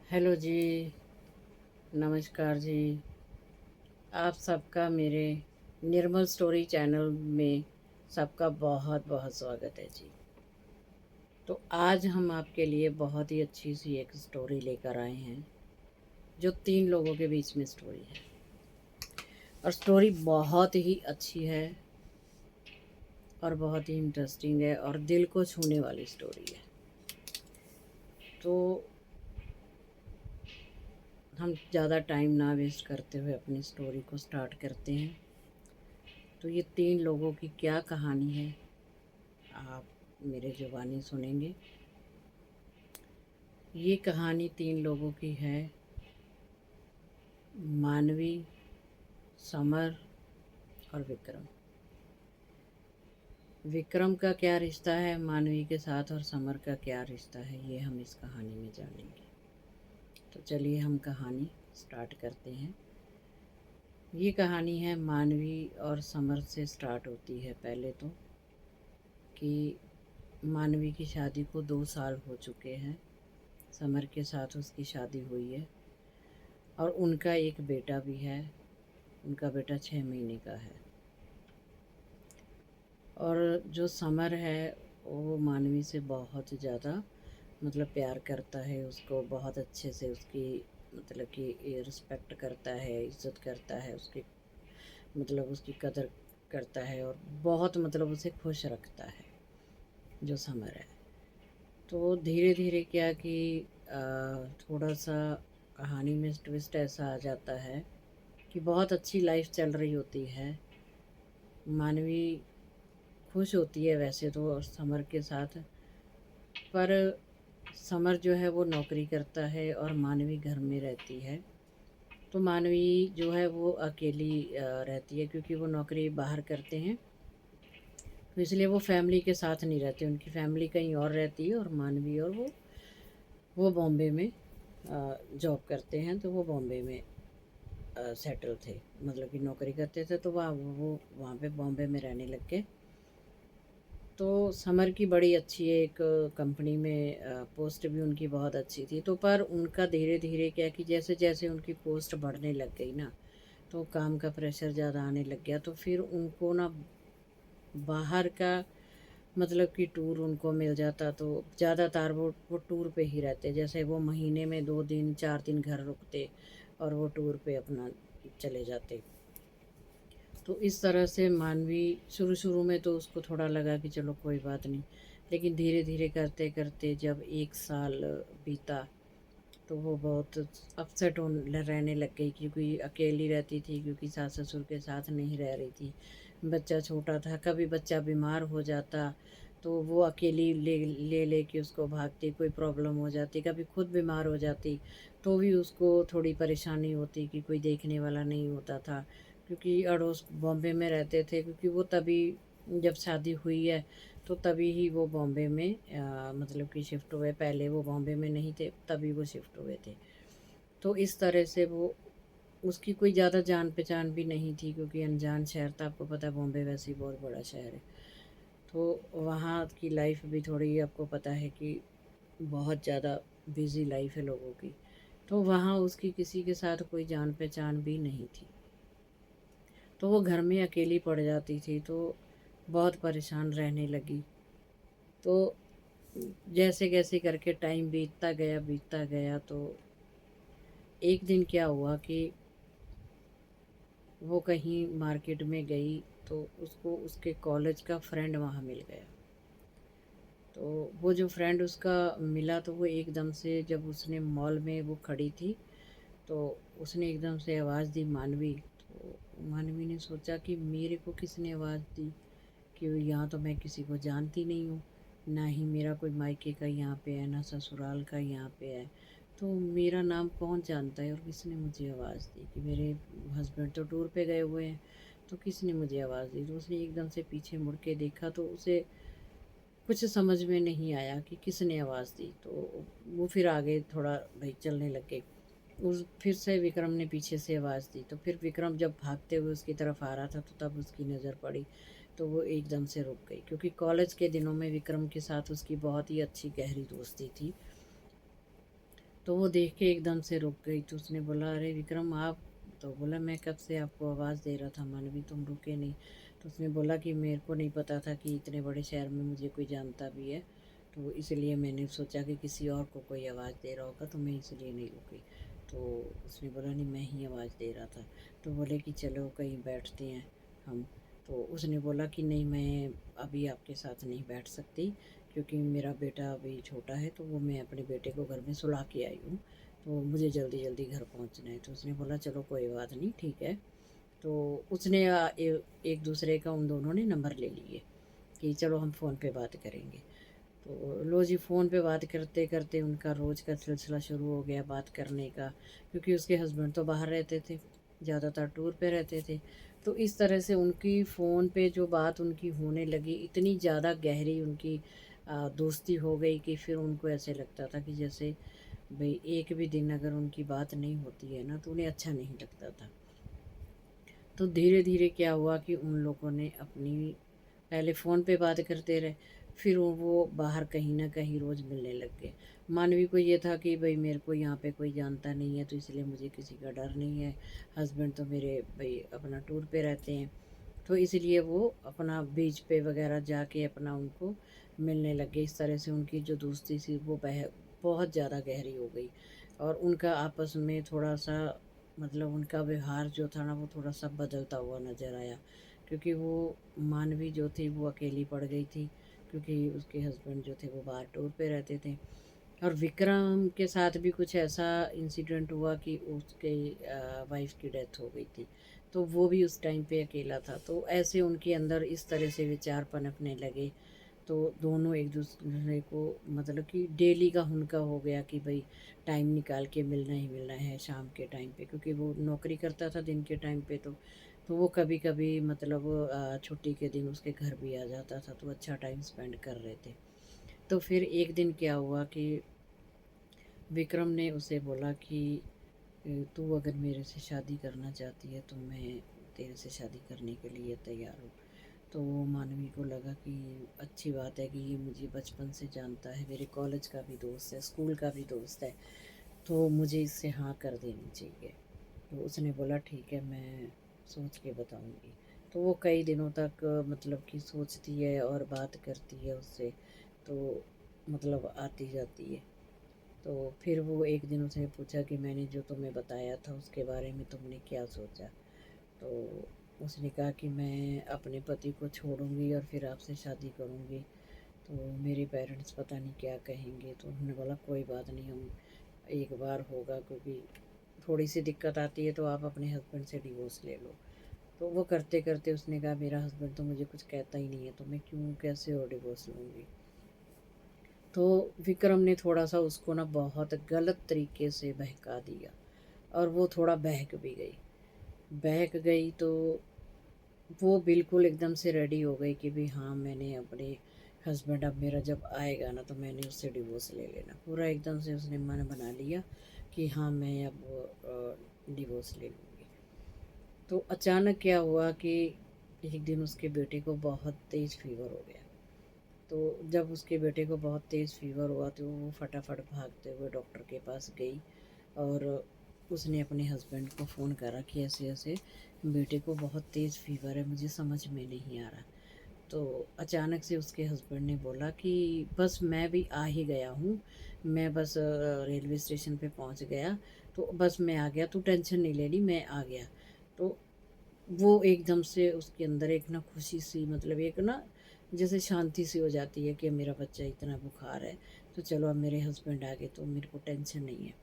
Hello जी। नमस्कार जी। आप सबका मेरे निर्मल स्टोरी चैनल में सबका बहुत बहुत स्वागत है जी। तो आज हम आपके लिए बहुत ही अच्छी सी एक स्टोरी लेकर आए हैं, जो 3 लोगों के बीच में स्टोरी है। और स्टोरी बहुत ही अच्छी है और बहुत ही इंटरेस्टिंग है और दिल को छूने वाली स्टोरी है। तो हम ज़्यादा टाइम ना वेस्ट करते हुए अपनी स्टोरी को स्टार्ट करते हैं। तो ये 3 लोगों की क्या कहानी है, आप मेरे ज़ुबानी सुनेंगे। ये कहानी 3 लोगों की है, मानवी, समर और विक्रम। विक्रम का क्या रिश्ता है मानवी के साथ और समर का क्या रिश्ता है, ये हम इस कहानी में जानेंगे। तो चलिए हम कहानी स्टार्ट करते हैं। ये कहानी है मानवी और समर से स्टार्ट होती है। पहले तो कि मानवी की शादी को 2 साल हो चुके हैं। समर के साथ उसकी शादी हुई है और उनका एक बेटा भी है। उनका बेटा 6 महीने का है। और जो समर है वो मानवी से बहुत ज़्यादा मतलब प्यार करता है, उसको बहुत अच्छे से उसकी मतलब कि रिस्पेक्ट करता है, इज़्ज़त करता है, उसकी मतलब उसकी कदर करता है और बहुत मतलब उसे खुश रखता है जो समर है। तो धीरे धीरे क्या कि थोड़ा सा कहानी में ट्विस्ट ऐसा आ जाता है कि बहुत अच्छी लाइफ चल रही होती है। मानवी खुश होती है वैसे तो और समर के साथ, पर समर जो है वो नौकरी करता है और मानवी घर में रहती है। तो मानवी जो है वो अकेली रहती है, क्योंकि वो नौकरी बाहर करते हैं, तो इसलिए वो फैमिली के साथ नहीं रहते। उनकी फैमिली कहीं और रहती है और मानवी और वो बॉम्बे में जॉब करते हैं। तो वो बॉम्बे में सेटल थे, मतलब कि नौकरी करते थे, तो वो वहाँ पे बॉम्बे में रहने लग गए। तो समर की बड़ी अच्छी एक कंपनी में पोस्ट भी उनकी बहुत अच्छी थी। तो पर उनका धीरे धीरे क्या कि जैसे जैसे उनकी पोस्ट बढ़ने लग गई ना, तो काम का प्रेशर ज़्यादा आने लग गया। तो फिर उनको ना बाहर का मतलब कि टूर उनको मिल जाता, तो ज़्यादातर वो टूर पे ही रहते। जैसे वो महीने में 2 दिन 4 दिन घर रुकते और वो टूर पे अपना चले जाते। तो इस तरह से मानवी शुरू शुरू में तो उसको थोड़ा लगा कि चलो कोई बात नहीं, लेकिन धीरे धीरे करते करते जब 1 साल बीता, तो वो बहुत अपसेट होने रहने लग गई, क्योंकि अकेली रहती थी, क्योंकि सास ससुर के साथ नहीं रह रही थी। बच्चा छोटा था, कभी बच्चा बीमार हो जाता तो वो अकेली ले ले ले के उसको भागती, कोई प्रॉब्लम हो जाती, कभी खुद बीमार हो जाती तो भी उसको थोड़ी परेशानी होती कि कोई देखने वाला नहीं होता था। क्योंकि अड़ोस बॉम्बे में रहते थे, क्योंकि वो तभी जब शादी हुई है तो तभी ही वो बॉम्बे में मतलब कि शिफ्ट हुए। पहले वो बॉम्बे में नहीं थे, तभी वो शिफ्ट हुए थे। तो इस तरह से वो उसकी कोई ज़्यादा जान पहचान भी नहीं थी, क्योंकि अनजान शहर था। आपको पता है बॉम्बे वैसे ही बहुत बड़ा शहर है। तो वहाँ की लाइफ भी थोड़ी आपको पता है कि बहुत ज़्यादा बिज़ी लाइफ है लोगों की। तो वहाँ उसकी किसी के साथ कोई जान पहचान भी नहीं थी, तो वो घर में अकेली पड़ जाती थी, तो बहुत परेशान रहने लगी। तो जैसे कैसे करके टाइम बीतता गया, तो एक दिन क्या हुआ कि वो कहीं मार्केट में गई, तो उसको उसके कॉलेज का फ्रेंड वहाँ मिल गया। तो वो जो फ्रेंड उसका मिला, तो वो एकदम से जब उसने मॉल में वो खड़ी थी, तो उसने एकदम से आवाज़ दी, मानवी। तो मानवी ने सोचा कि मेरे को किसने आवाज़ दी, कि यहाँ तो मैं किसी को जानती नहीं हूँ, ना ही मेरा कोई मायके का यहाँ पे है, ना ससुराल का यहाँ पे है। तो मेरा नाम कौन जानता है और किसने मुझे आवाज़ दी, कि मेरे हस्बैंड तो टूर पे गए हुए हैं, तो किसने मुझे आवाज़ दी। तो उसने एकदम से पीछे मुड़ के देखा, तो उसे कुछ समझ में नहीं आया कि किसने आवाज़ दी। तो वो फिर आगे थोड़ा भाई चलने लग गए। उस फिर से विक्रम ने पीछे से आवाज़ दी, तो फिर विक्रम जब भागते हुए उसकी तरफ आ रहा था, तो तब उसकी नज़र पड़ी, तो वो एकदम से रुक गई। क्योंकि कॉलेज के दिनों में विक्रम के साथ उसकी बहुत ही अच्छी गहरी दोस्ती थी। तो वो देख के एकदम से रुक गई। तो उसने बोला, अरे विक्रम आप? तो बोला, मैं कब से आपको आवाज़ दे रहा था मानवी, तुम रुके नहीं। तो उसने बोला कि मेरे को नहीं पता था कि इतने बड़े शहर में मुझे कोई जानता भी है, तो इसलिए मैंने सोचा कि किसी और को कोई आवाज़ दे रहा होगा, तो मैं इसलिए नहीं रुकी। तो उसने बोला, नहीं मैं ही आवाज़ दे रहा था। तो बोले कि चलो कहीं बैठते हैं हम। तो उसने बोला कि नहीं, मैं अभी आपके साथ नहीं बैठ सकती, क्योंकि मेरा बेटा अभी छोटा है, तो वो मैं अपने बेटे को घर में सुला के आई हूँ, तो मुझे जल्दी जल्दी घर पहुँचना है। तो उसने बोला चलो कोई बात नहीं, ठीक है। तो उसने एक दूसरे का उन दोनों ने नंबर ले लिए कि चलो हम फ़ोन पे बात करेंगे। तो लो जी, फ़ोन पे बात करते करते उनका रोज़ का सिलसिला शुरू हो गया बात करने का, क्योंकि उसके हस्बैंड तो बाहर रहते थे, ज़्यादातर टूर पे रहते थे। तो इस तरह से उनकी फ़ोन पे जो बात उनकी होने लगी, इतनी ज़्यादा गहरी उनकी दोस्ती हो गई कि फिर उनको ऐसे लगता था कि जैसे भई एक भी दिन अगर उनकी बात नहीं होती है ना, तो उन्हें अच्छा नहीं लगता था। तो धीरे-धीरे क्या हुआ कि उन लोगों ने अपनी पहले फ़ोन पे बात करते रहे, फिर वो बाहर कहीं न कहीं रोज़ मिलने लग गए। मानवी को ये था कि भई मेरे को यहाँ पे कोई जानता नहीं है, तो इसलिए मुझे किसी का डर नहीं है। हस्बैंड तो मेरे भई अपना टूर पे रहते हैं, तो इसीलिए वो अपना बीच पे वग़ैरह जाके अपना उनको मिलने लग गए। इस तरह से उनकी जो दोस्ती थी वो बहुत ज़्यादा गहरी हो गई, और उनका आपस में थोड़ा-सा मतलब उनका व्यवहार जो था ना, वो थोड़ा-सा बदलता हुआ नज़र आया। क्योंकि वो मानवी जो थी वो अकेली पड़ गई थी, क्योंकि उसके हस्बैंड जो थे वो बाहर टूर पे रहते थे। और विक्रम के साथ भी कुछ ऐसा इंसिडेंट हुआ कि उसके वाइफ़ की डेथ हो गई थी, तो वो भी उस टाइम पे अकेला था। तो ऐसे उनके अंदर इस तरह से विचार पनपने लगे, तो दोनों एक दूसरे को मतलब कि डेली का उनका हो गया कि भाई टाइम निकाल के मिलना ही मिलना है शाम के टाइम पे, क्योंकि वो नौकरी करता था दिन के टाइम पे। तो वो कभी कभी मतलब छुट्टी के दिन उसके घर भी आ जाता था, तो अच्छा टाइम स्पेंड कर रहे थे। तो फिर एक दिन क्या हुआ कि विक्रम ने उसे बोला कि तू अगर मेरे से शादी करना चाहती है तो मैं तेरे से शादी करने के लिए तैयार हूँ। तो मानवी को लगा कि अच्छी बात है कि ये मुझे बचपन से जानता है, मेरे कॉलेज का भी दोस्त है, स्कूल का भी दोस्त है, तो मुझे इससे हाँ कर देनी चाहिए। तो उसने बोला ठीक है, मैं सोच के बताऊंगी। तो वो कई दिनों तक मतलब कि सोचती है और बात करती है उससे, तो मतलब आती जाती है। तो फिर वो एक दिन उसने पूछा कि मैंने जो तुम्हें बताया था उसके बारे में तुमने क्या सोचा? तो उसने कहा कि मैं अपने पति को छोड़ूंगी और फिर आपसे शादी करूंगी, तो मेरे पेरेंट्स पता नहीं क्या कहेंगे। तो उन्होंने बोला कोई बात नहीं, हम एक बार होगा, क्योंकि थोड़ी सी दिक्कत आती है तो आप अपने हस्बैंड से डिवोर्स ले लो। तो वो करते करते उसने कहा मेरा हस्बैंड तो मुझे कुछ कहता ही नहीं है, तो मैं क्यों कैसे और डिवोर्स लूँगी। तो विक्रम ने थोड़ा सा उसको ना बहुत गलत तरीके से बहका दिया, और वो थोड़ा बहक गई। तो वो बिल्कुल एकदम से रेडी हो गई कि भी हाँ, मैंने अपने हस्बैंड अब मेरा जब आएगा ना तो मैंने उससे डिवोर्स ले लेना। पूरा एकदम से उसने मन बना लिया कि हाँ, मैं अब डिवोर्स ले लूँगी। तो अचानक क्या हुआ कि एक दिन उसके बेटे को बहुत तेज़ फीवर हो गया। तो जब उसके बेटे को बहुत तेज़ फीवर हुआ तो वो फटाफट भागते हुए डॉक्टर के पास गई, और उसने अपने हस्बैंड को फ़ोन करा कि ऐसे ऐसे बेटे को बहुत तेज़ फीवर है, मुझे समझ में नहीं आ रहा। तो अचानक से उसके हस्बैंड ने बोला कि बस मैं भी आ ही गया हूँ, मैं बस रेलवे स्टेशन पे पहुँच गया, तो बस मैं आ गया, तू टेंशन नहीं लेनी, मैं आ गया। तो वो एकदम से उसके अंदर एक ना खुशी सी, मतलब एक ना जैसे शांति सी हो जाती है कि मेरा बच्चा इतना बुखार है, तो चलो अब मेरे हस्बैंड आ गए तो मेरे को टेंशन नहीं है।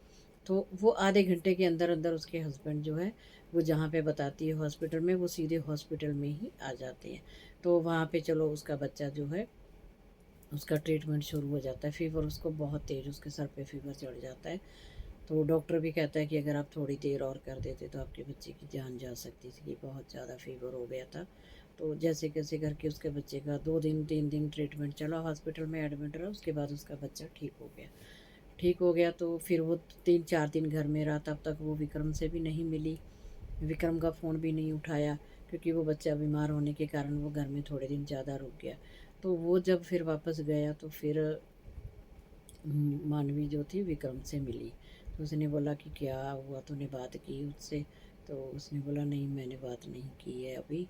तो वो आधे घंटे के अंदर अंदर उसके हस्बैंड जो है, वो जहाँ पे बताती है हॉस्पिटल में, वो सीधे हॉस्पिटल में ही आ जाते हैं। तो वहाँ पे चलो उसका बच्चा जो है, उसका ट्रीटमेंट शुरू हो जाता है। फ़ीवर उसको बहुत तेज़, उसके सर पे फ़ीवर चढ़ जाता है। तो डॉक्टर भी कहता है कि अगर आप थोड़ी देर और कर देते तो आपके बच्चे की जान जा सकती थी, बहुत ज़्यादा फ़ीवर हो गया था। तो जैसे कैसे करके उसके बच्चे का 2 दिन 3 दिन ट्रीटमेंट चला, हॉस्पिटल में एडमिट रहा, उसके बाद उसका बच्चा ठीक हो गया। ठीक हो गया तो फिर वो 3 4 दिन घर में रहा, तब तक वो विक्रम से भी नहीं मिली, विक्रम का फ़ोन भी नहीं उठाया, क्योंकि वो बच्चा बीमार होने के कारण वो घर में थोड़े दिन ज़्यादा रुक गया। तो वो जब फिर वापस गया तो फिर मानवी जो थी विक्रम से मिली। तो उसने बोला कि क्या हुआ, तूने बात की उससे? तो उसने बोला नहीं, मैंने बात नहीं की है अभी,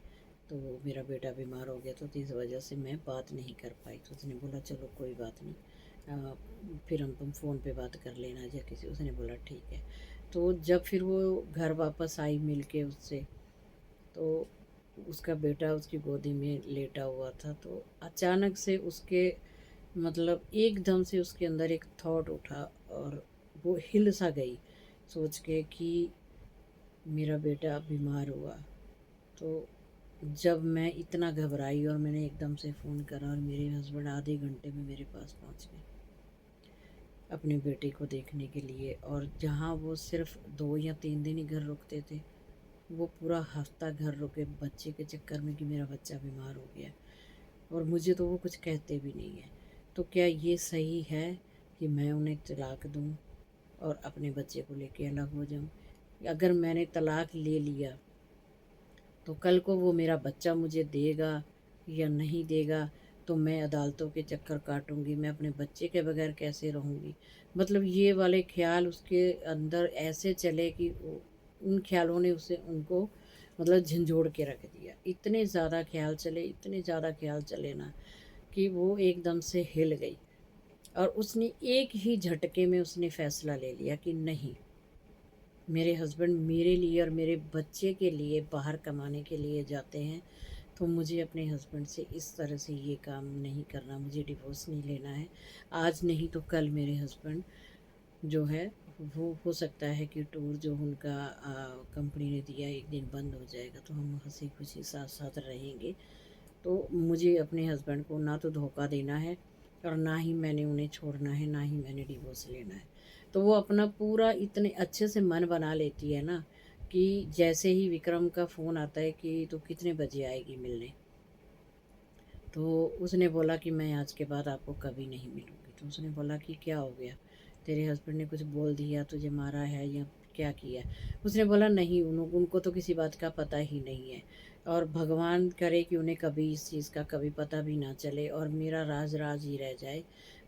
तो मेरा बेटा बीमार हो गया तो इस वजह से मैं बात नहीं कर पाई। तो उसने बोला चलो कोई बात नहीं, अ, फिर हम तुम फ़ोन पे बात कर लेना या किसी। उसने बोला ठीक है। तो जब फिर वो घर वापस आई मिल के उससे, तो उसका बेटा उसकी गोदी में लेटा हुआ था। तो अचानक से उसके मतलब एकदम से उसके अंदर एक थॉट उठा और वो हिल सा गई सोच के कि मेरा बेटा बीमार हुआ। तो जब मैं इतना घबराई और मैंने एकदम से फ़ोन करा और मेरे हस्बैंड आधे घंटे में मेरे पास पहुंच गए अपने बेटे को देखने के लिए। और जहाँ वो सिर्फ 2 या 3 दिन ही घर रुकते थे, वो पूरा हफ्ता घर रुके बच्चे के चक्कर में कि मेरा बच्चा बीमार हो गया। और मुझे तो वो कुछ कहते भी नहीं है। तो क्या ये सही है कि मैं उन्हें तलाक दूं और अपने बच्चे को लेके अलग हो जाऊं? अगर मैंने तलाक ले लिया तो कल को वो मेरा बच्चा मुझे देगा या नहीं देगा, तो मैं अदालतों के चक्कर काटूंगी, मैं अपने बच्चे के बगैर कैसे रहूंगी? मतलब ये वाले ख्याल उसके अंदर ऐसे चले कि उन ख्यालों ने उसे उनको मतलब झंझोड़ के रख दिया। इतने ज़्यादा ख्याल चले, इतने ज़्यादा ख्याल चले ना कि वो एकदम से हिल गई। और उसने एक ही झटके में उसने फ़ैसला ले लिया कि नहीं, मेरे हस्बैंड मेरे लिए और मेरे बच्चे के लिए बाहर कमाने के लिए जाते हैं, तो मुझे अपने हस्बैंड से इस तरह से ये काम नहीं करना, मुझे डिवोर्स नहीं लेना है। आज नहीं तो कल मेरे हस्बैंड जो है वो हो सकता है कि टूर जो उनका कंपनी ने दिया एक दिन बंद हो जाएगा, तो हम हंसी खुशी साथ साथ रहेंगे। तो मुझे अपने हस्बैंड को ना तो धोखा देना है और ना ही मैंने उन्हें छोड़ना है, ना ही मैंने डिवोर्स लेना है। तो वो अपना पूरा इतने अच्छे से मन बना लेती है ना कि जैसे ही विक्रम का फ़ोन आता है कि तो कितने बजे आएगी मिलने, तो उसने बोला कि मैं आज के बाद आपको कभी नहीं मिलूँगी। तो उसने बोला कि क्या हो गया, तेरे हस्बैंड ने कुछ बोल दिया, तुझे मारा है या क्या किया? उसने बोला नहीं, उनको तो किसी बात का पता ही नहीं है, और भगवान करे कि उन्हें कभी इस चीज़ का कभी पता भी ना चले और मेरा राज राज ही रह जाए।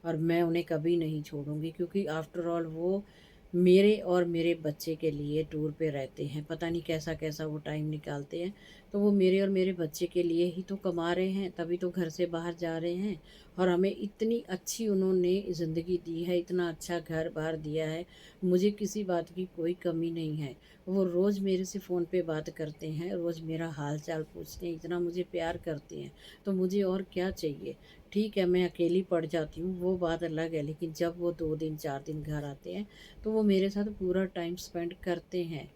और मैं उन्हें कभी नहीं छोड़ूंगी, क्योंकि आफ्टर ऑल वो मेरे और मेरे बच्चे के लिए टूर पे रहते हैं, पता नहीं कैसा कैसा वो टाइम निकालते हैं। तो वो मेरे और मेरे बच्चे के लिए ही तो कमा रहे हैं, तभी तो घर से बाहर जा रहे हैं। और हमें इतनी अच्छी उन्होंने ज़िंदगी दी है, इतना अच्छा घर बार दिया है, मुझे किसी बात की कोई कमी नहीं है। वो रोज़ मेरे से फ़ोन पे बात करते हैं, रोज़ मेरा हाल चाल पूछते हैं, इतना मुझे प्यार करते हैं, तो मुझे और क्या चाहिए? ठीक है, मैं अकेली पड़ जाती हूँ वो बात अलग है, लेकिन जब वो 2 दिन 4 दिन घर आते हैं तो वो मेरे साथ पूरा टाइम स्पेंड करते हैं।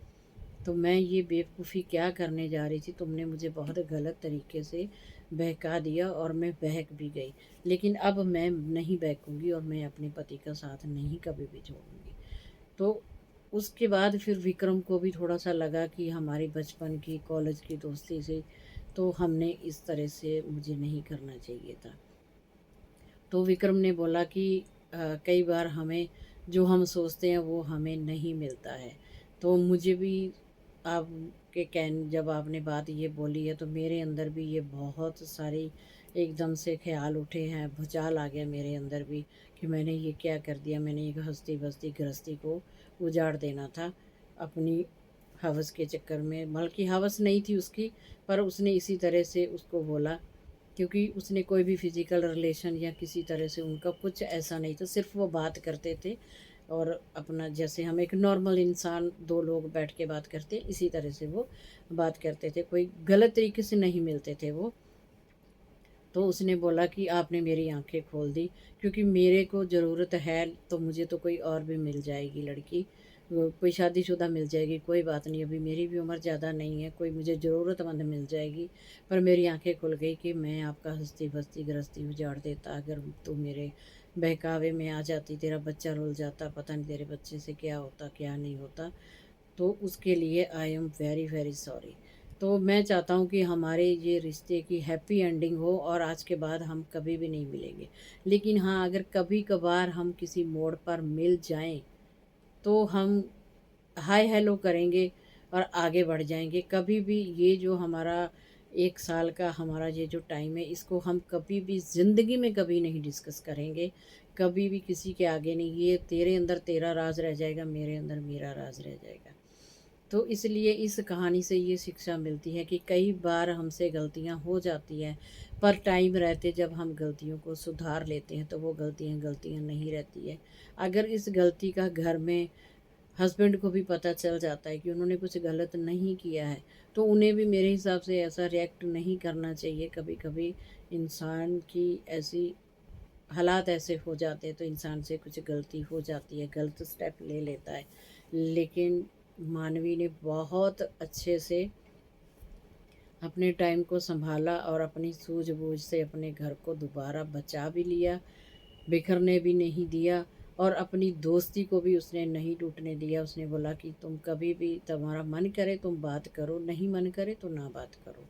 तो मैं ये बेवकूफ़ी क्या करने जा रही थी, तुमने मुझे बहुत गलत तरीके से बहका दिया और मैं बहक भी गई। लेकिन अब मैं नहीं बहकूँगी और मैं अपने पति का साथ नहीं कभी भी छोड़ूंगी। तो उसके बाद फिर विक्रम को भी थोड़ा सा लगा कि हमारी बचपन की कॉलेज की दोस्ती से, तो हमने इस तरह से मुझे नहीं करना चाहिए था। तो विक्रम ने बोला कि कई बार हमें जो हम सोचते हैं वो हमें नहीं मिलता है। तो मुझे भी आपके जब आपने बात ये बोली है तो मेरे अंदर भी ये बहुत सारी एकदम से ख्याल उठे हैं, भूचाल आ गया मेरे अंदर भी कि मैंने ये क्या कर दिया। मैंने एक हंसती बसती गृहस्थी को उजाड़ देना था अपनी हवस के चक्कर में, बल्कि हवस नहीं थी उसकी, पर उसने इसी तरह से उसको बोला, क्योंकि उसने कोई भी फिज़िकल रिलेशन या किसी तरह से उनका कुछ ऐसा नहीं था, सिर्फ वो बात करते थे और अपना जैसे हम एक नॉर्मल इंसान 2 लोग बैठ के बात करते इसी तरह से वो बात करते थे, कोई गलत तरीके से नहीं मिलते थे वो। तो उसने बोला कि आपने मेरी आंखें खोल दी, क्योंकि मेरे को ज़रूरत है तो मुझे तो कोई और भी मिल जाएगी लड़की, कोई शादीशुदा मिल जाएगी, कोई बात नहीं, अभी मेरी भी उम्र ज़्यादा नहीं है, कोई मुझे ज़रूरतमंद मिल जाएगी। पर मेरी आंखें खुल गई कि मैं आपका हंसती बसती गृहस्थी उजाड़ देता अगर तू मेरे बहकावे में आ जाती, तेरा बच्चा रुल जाता, पता नहीं तेरे बच्चे से क्या होता क्या नहीं होता। तो उसके लिए I am very very sorry. तो मैं चाहता हूँ कि हमारे ये रिश्ते की हैप्पी एंडिंग हो और आज के बाद हम कभी भी नहीं मिलेंगे। लेकिन हाँ, अगर कभी कभार हम किसी मोड़ पर मिल जाएं तो हम हाय हेलो करेंगे और आगे बढ़ जाएंगे। कभी भी ये जो हमारा 1 साल का हमारा ये जो टाइम है, इसको हम कभी भी ज़िंदगी में कभी नहीं डिस्कस करेंगे। कभी भी किसी के आगे नहीं, ये तेरे अंदर तेरा राज रह जाएगा, मेरे अंदर मेरा राज रह जाएगा। तो इसलिए इस कहानी से ये शिक्षा मिलती है कि कई बार हमसे गलतियाँ हो जाती हैं, पर टाइम रहते जब हम गलतियों को सुधार लेते हैं तो वो गलतियाँ गलतियाँ नहीं रहती है। अगर इस गलती का घर में हस्बैंड को भी पता चल जाता है कि उन्होंने कुछ गलत नहीं किया है, तो उन्हें भी मेरे हिसाब से ऐसा रिएक्ट नहीं करना चाहिए। कभी कभी इंसान की ऐसी हालात ऐसे हो जाते हैं तो इंसान से कुछ गलती हो जाती है, गलत स्टेप ले लेता है। लेकिन मानवी ने बहुत अच्छे से अपने टाइम को संभाला और अपनी सूझबूझ से अपने घर को दोबारा बचा भी लिया, बिखरने भी नहीं दिया, और अपनी दोस्ती को भी उसने नहीं टूटने दिया। उसने बोला कि तुम कभी भी तुम्हारा मन करे तुम बात करो, नहीं मन करे तो ना बात करो।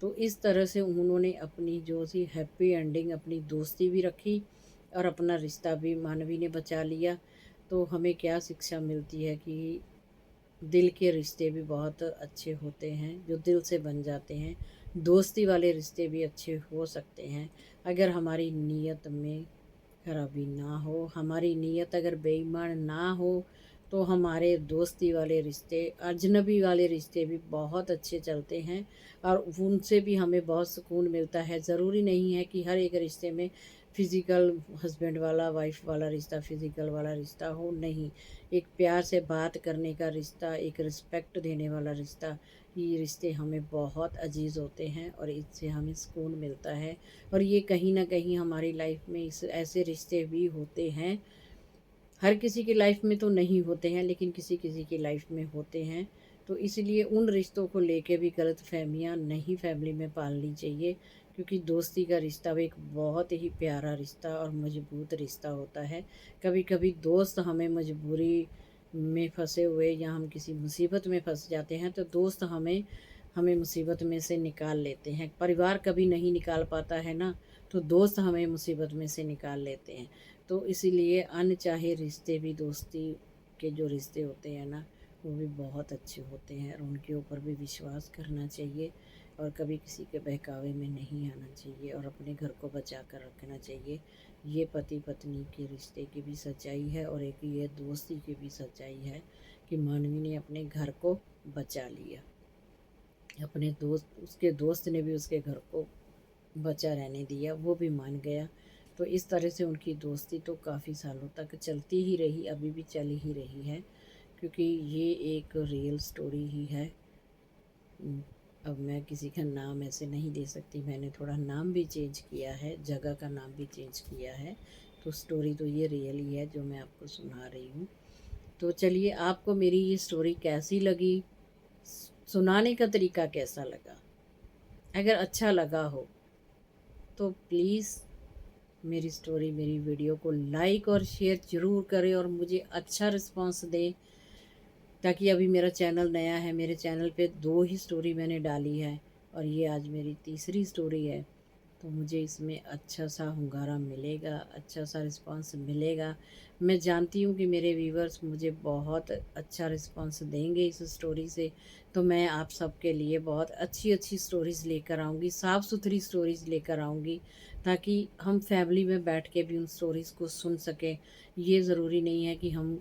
तो इस तरह से उन्होंने अपनी जो सी हैप्पी एंडिंग, अपनी दोस्ती भी रखी और अपना रिश्ता भी मानवी ने बचा लिया। तो हमें क्या शिक्षा मिलती है कि दिल के रिश्ते भी बहुत अच्छे होते हैं जो दिल से बन जाते हैं। दोस्ती वाले रिश्ते भी अच्छे हो सकते हैं अगर हमारी नीयत में खराबी ना हो, हमारी नीयत अगर बेईमान ना हो, तो हमारे दोस्ती वाले रिश्ते, अजनबी वाले रिश्ते भी बहुत अच्छे चलते हैं और उनसे भी हमें बहुत सुकून मिलता है। ज़रूरी नहीं है कि हर एक रिश्ते में फ़िज़िकल हस्बैंड वाला वाइफ वाला रिश्ता, फ़िज़िकल वाला रिश्ता हो, नहीं। एक प्यार से बात करने का रिश्ता, एक रिस्पेक्ट देने वाला रिश्ता, ये रिश्ते हमें बहुत अजीज़ होते हैं और इससे हमें सुकून मिलता है। और ये कहीं ना कहीं हमारी लाइफ में इस ऐसे रिश्ते भी होते हैं, हर किसी की लाइफ में तो नहीं होते हैं लेकिन किसी किसी की लाइफ में होते हैं। तो इसलिए उन रिश्तों को लेके भी गलत फहमियाँ नहीं फैमिली में पालनी चाहिए, क्योंकि दोस्ती का रिश्ता भी एक बहुत ही प्यारा रिश्ता और मजबूत रिश्ता होता है। कभी कभी दोस्त हमें मजबूरी में फंसे हुए या हम किसी मुसीबत में फंस जाते हैं तो दोस्त हमें हमें मुसीबत में से निकाल लेते हैं। परिवार कभी नहीं निकाल पाता है ना, तो दोस्त हमें मुसीबत में से निकाल लेते हैं। तो इसीलिए अनचाहे रिश्ते भी, दोस्ती के जो रिश्ते होते हैं ना, वो भी बहुत अच्छे होते हैं और उनके ऊपर भी विश्वास करना चाहिए और कभी किसी के बहकावे में नहीं आना चाहिए और अपने घर को बचा कर रखना चाहिए। ये पति पत्नी के रिश्ते की भी सच्चाई है और एक ये दोस्ती की भी सच्चाई है कि मानवी ने अपने घर को बचा लिया, अपने दोस्त, उसके दोस्त ने भी उसके घर को बचा रहने दिया, वो भी मान गया। तो इस तरह से उनकी दोस्ती तो काफ़ी सालों तक चलती ही रही, अभी भी चल ही रही है, क्योंकि ये एक रियल स्टोरी ही है। अब मैं किसी का नाम ऐसे नहीं दे सकती, मैंने थोड़ा नाम भी चेंज किया है, जगह का नाम भी चेंज किया है। तो स्टोरी तो ये रियल ही है जो मैं आपको सुना रही हूँ। तो चलिए, आपको मेरी ये स्टोरी कैसी लगी, सुनाने का तरीका कैसा लगा? अगर अच्छा लगा हो तो प्लीज़ मेरी स्टोरी, मेरी वीडियो को लाइक और शेयर ज़रूर करें और मुझे अच्छा रिस्पांस दें, ताकि अभी मेरा चैनल नया है, मेरे चैनल पे 2 ही स्टोरी मैंने डाली है और ये आज मेरी तीसरी स्टोरी है। तो मुझे इसमें अच्छा सा hunगारा मिलेगा, अच्छा सा रिस्पांस मिलेगा। मैं जानती हूँ कि मेरे व्यूवर्स मुझे बहुत अच्छा रिस्पांस देंगे इस स्टोरी से। तो मैं आप सबके लिए बहुत अच्छी अच्छी स्टोरीज़ लेकर आऊँगी, साफ़ सुथरी स्टोरीज़ लेकर आऊँगी, ताकि हम फैमिली में बैठ के भी उन स्टोरीज़ को सुन सकें। ये ज़रूरी नहीं है कि हम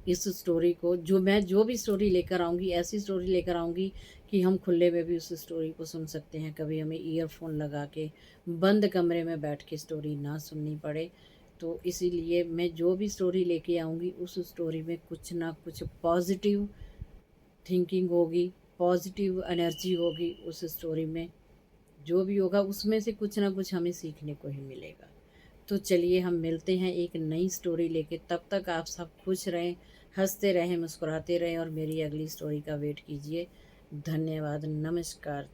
इस स्टोरी को, जो भी स्टोरी लेकर आऊँगी, ऐसी स्टोरी लेकर आऊँगी कि हम खुले में भी उस स्टोरी को सुन सकते हैं। कभी हमें ईयरफोन लगा के बंद कमरे में बैठ के स्टोरी ना सुननी पड़े। तो इसीलिए मैं जो भी स्टोरी लेके आऊँगी उस स्टोरी में कुछ ना कुछ पॉजिटिव थिंकिंग होगी, पॉजिटिव एनर्जी होगी उस स्टोरी में। जो भी होगा उसमें से कुछ ना कुछ हमें सीखने को ही मिलेगा। तो चलिए, हम मिलते हैं एक नई स्टोरी लेके। तब तक आप सब खुश रहें, हंसते रहें, मुस्कुराते रहें और मेरी अगली स्टोरी का वेट कीजिए। धन्यवाद, नमस्कार।